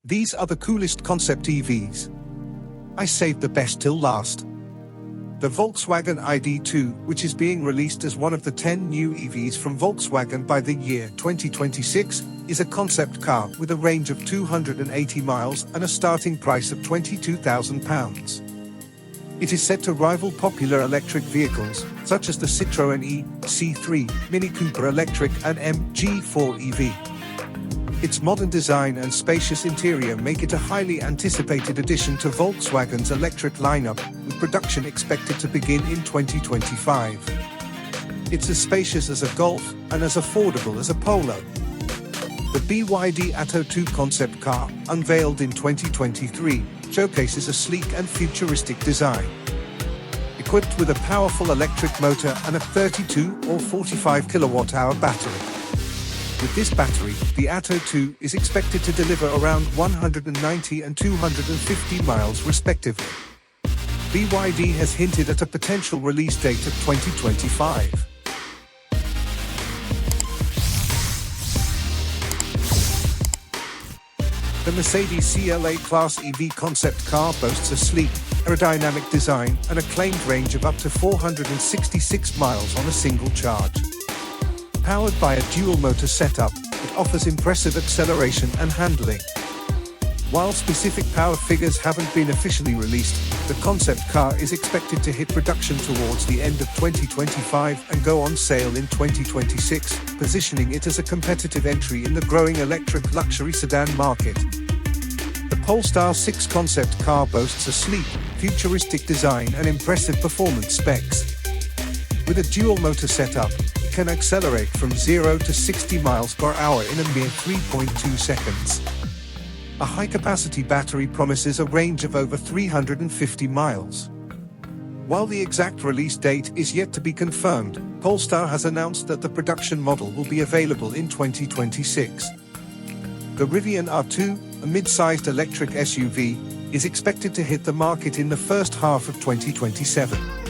These are the Coolest Concept EVs. I saved the best till last. The Volkswagen ID.2, which is being released as one of the 10 new EVs from Volkswagen by the year 2026, is a concept car with a range of 280 miles and a starting price of £22,000. It is set to rival popular electric vehicles, such as the Citroën E, C3, Mini Cooper Electric and MG4 EV. Its modern design and spacious interior make it a highly anticipated addition to Volkswagen's electric lineup, with production expected to begin in 2025. It's as spacious as a Golf and as affordable as a Polo. The BYD Atto 2 concept car, unveiled in 2023, showcases a sleek and futuristic design. Equipped with a powerful electric motor and a 32 or 45 kilowatt-hour battery. With this battery, the Atto 2 is expected to deliver around 190 and 250 miles respectively. BYD has hinted at a potential release date of 2025. The Mercedes CLA Class EV concept car boasts a sleek, aerodynamic design and a claimed range of up to 466 miles on a single charge. Powered by a dual-motor setup, it offers impressive acceleration and handling. While specific power figures haven't been officially released, the concept car is expected to hit production towards the end of 2025 and go on sale in 2026, positioning it as a competitive entry in the growing electric luxury sedan market. The Polestar 6 concept car boasts a sleek, futuristic design and impressive performance specs. With a dual-motor setup, can accelerate from 0 to 60 miles per hour in a mere 3.2 seconds. A high-capacity battery promises a range of over 350 miles. While the exact release date is yet to be confirmed, Polestar has announced that the production model will be available in 2026. The Rivian R2, a mid-sized electric SUV, is expected to hit the market in the first half of 2027.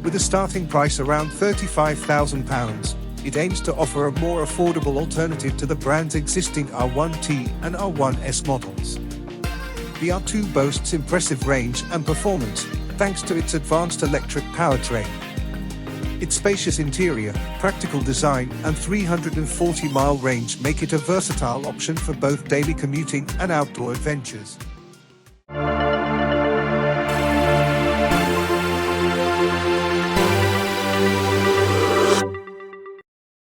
With a starting price around £35,000, it aims to offer a more affordable alternative to the brand's existing R1T and R1S models. The R2 boasts impressive range and performance, thanks to its advanced electric powertrain. Its spacious interior, practical design and 340-mile range make it a versatile option for both daily commuting and outdoor adventures.